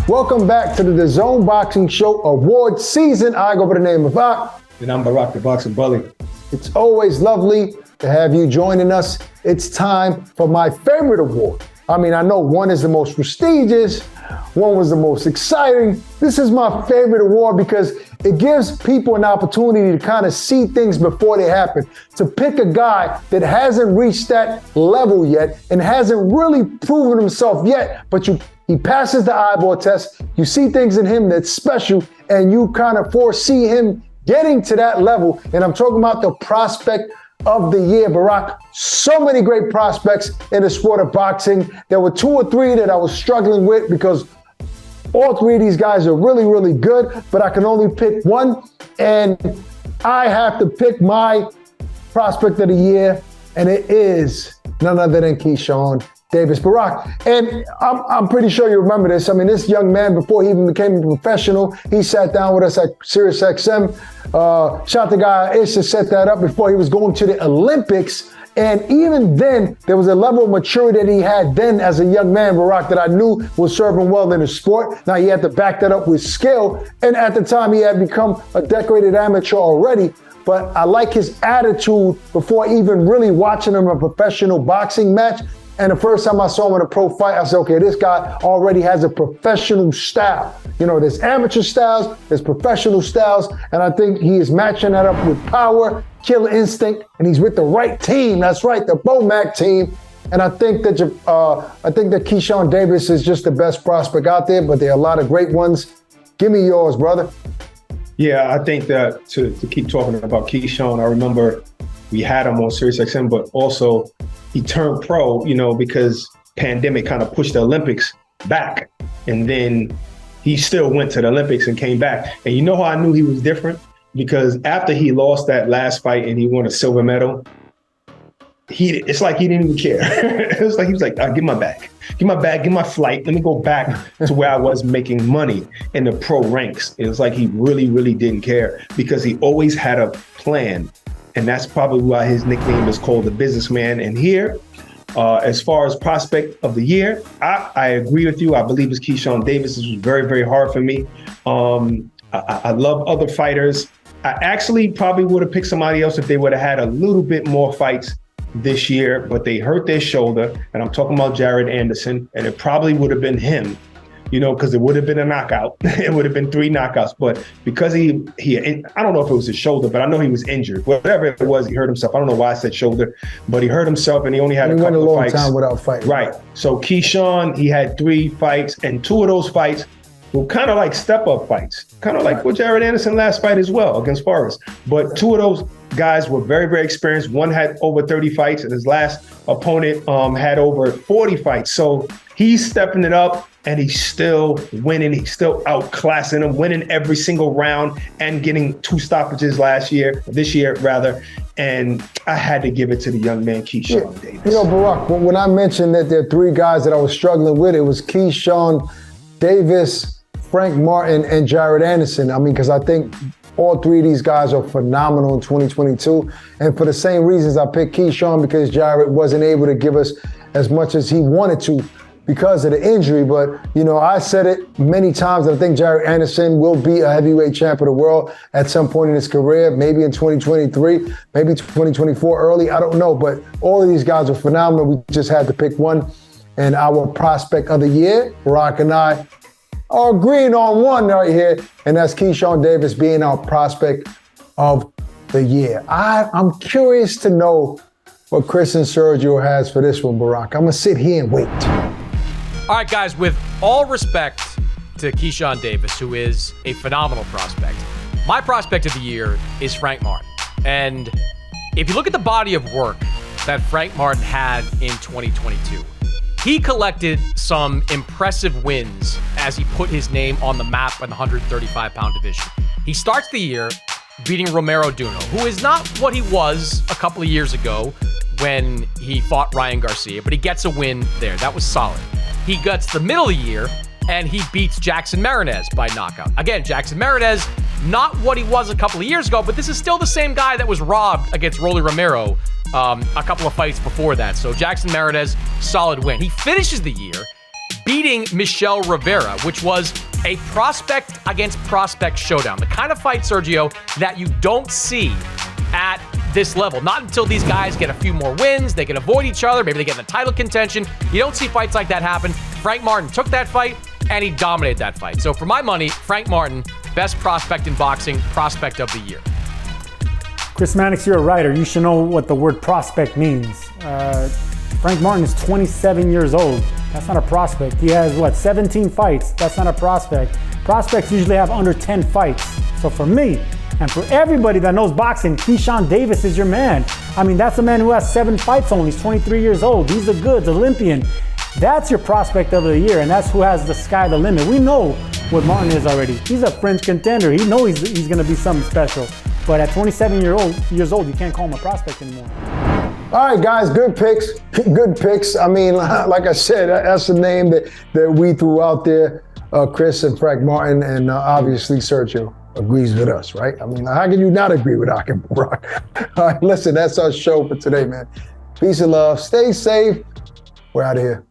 Welcome back to the DAZN Boxing Show award season. I go by the name of Barak. And I'm Barak, the boxing bully. It's always lovely to have you joining us. It's time for my favorite award. I mean, I know one is the most prestigious, one was the most exciting. This is my favorite award because it gives people an opportunity to kind of see things before they happen. To pick a guy that hasn't reached that level yet and hasn't really proven himself yet, but he passes the eyeball test. You see things in him that's special, and you kind of foresee him getting to that level. And I'm talking about the prospect of the year, Barak. So many great prospects in the sport of boxing. There were 2 or 3 that I was struggling with because all 3 of these guys are really, really good, but I can only pick one. And I have to pick my prospect of the year, and it is none other than Keyshawn Davis. Barak, and I'm pretty sure you remember this. I mean, this young man, before he even became a professional, he sat down with us at Sirius XM. Shout the guy Ish to set that up before he was going to the Olympics. And even then, there was a level of maturity that he had then as a young man, Barak, that I knew was serving well in the sport. Now, he had to back that up with skill. And at the time, he had become a decorated amateur already. But I like his attitude before even really watching him in a professional boxing match. And the first time I saw him in a pro fight, I said, okay, this guy already has a professional style. You know, there's amateur styles, there's professional styles, and I think he is matching that up with power, kill instinct, and he's with the right team. That's right, the Bomac team. And I think that Keyshawn Davis is just the best prospect out there, but there are a lot of great ones. Give me yours, brother. Yeah, I think that to keep talking about Keyshawn, I remember we had him on SiriusXM, but also he turned pro, because pandemic kind of pushed the Olympics back. And then he still went to the Olympics and came back. And you know how I knew he was different? Because after he lost that last fight and he won a silver medal, it's like he didn't even care. It was like he was like, give my bag, give my flight. Let me go back to where I was making money in the pro ranks. It was like he really, really didn't care because he always had a plan. And that's probably why his nickname is called the businessman. And here, as far as prospect of the year, I agree with you. I believe it's Keyshawn Davis. This was very, very hard for me. I love other fighters. I actually probably would have picked somebody else if they would have had a little bit more fights this year, but they hurt their shoulder. And I'm talking about Jared Anderson, and it probably would have been him. Because it would have been a knockout. It would have been 3 knockouts. But because he I don't know if it was his shoulder, but I know he was injured. Whatever it was, he hurt himself. I don't know why I said shoulder, but he hurt himself and he only had a couple of fights. He went a long time without fighting. Right. So Keyshawn, he had 3 fights, and 2 of those fights were kind of like step-up fights. Kind of like for Jared Anderson last fight as well against Forrest. But 2 of those guys were very, very experienced. One had over 30 fights, and his last opponent had over 40 fights. So he's stepping it up. And he's still winning. He's still outclassing him, winning every single round and getting 2 stoppages this year rather. And I had to give it to the young man, Keyshawn Davis. Barak, when I mentioned that there are 3 guys that I was struggling with, it was Keyshawn Davis, Frank Martin, and Jared Anderson. I mean, because I think all 3 of these guys are phenomenal in 2022. And for the same reasons, I picked Keyshawn because Jared wasn't able to give us as much as he wanted to because of the injury. But, I said it many times that I think Jared Anderson will be a heavyweight champion of the world at some point in his career, maybe in 2023, maybe 2024 early. I don't know. But all of these guys are phenomenal. We just had to pick one. And our prospect of the year, Barak and I are agreeing on one right here. And that's Keyshawn Davis being our prospect of the year. I'm curious to know what Chris and Sergio has for this one, Barak. I'm going to sit here and wait. All right, guys, with all respect to Keyshawn Davis, who is a phenomenal prospect, my prospect of the year is Frank Martin. And if you look at the body of work that Frank Martin had in 2022, he collected some impressive wins as he put his name on the map in the 135-pound division. He starts the year beating Romero Duno, who is not what he was a couple of years ago when he fought Ryan Garcia, but he gets a win there. That was solid. He gets the middle of the year, and he beats Jackson Marinez by knockout. Again, Jackson Marinez, not what he was a couple of years ago, but this is still the same guy that was robbed against Rolly Romero a couple of fights before that. So Jackson Marinez, solid win. He finishes the year beating Michelle Rivera, which was a prospect against prospect showdown. The kind of fight, Sergio, that you don't see at this level. Not until these guys get a few more wins, they can avoid each other, maybe they get in the title contention. You don't see fights like that happen. Frank Martin took that fight, and he dominated that fight. So for my money, Frank Martin, best prospect in boxing, prospect of the year. Chris Mannix, you're a writer. You should know what the word prospect means. Frank Martin is 27 years old. That's not a prospect. He has, 17 fights. That's not a prospect. Prospects usually have under 10 fights. So for me, and for everybody that knows boxing, Keyshawn Davis is your man. I mean, that's a man who has 7 fights only. He's 23 years old. He's a goods, Olympian. That's your prospect of the year, and that's who has the sky the limit. We know what Martin is already. He's a fringe contender. He knows he's going to be something special. But at 27 years old, you can't call him a prospect anymore. All right, guys, good picks. Good picks. I mean, like I said, that's the name that we threw out there, Chris and Frank Martin, and obviously Sergio agrees with us, right? I mean, how can you not agree with Ak and Barak? All right, listen, that's our show for today, man. Peace and love. Stay safe. We're out of here.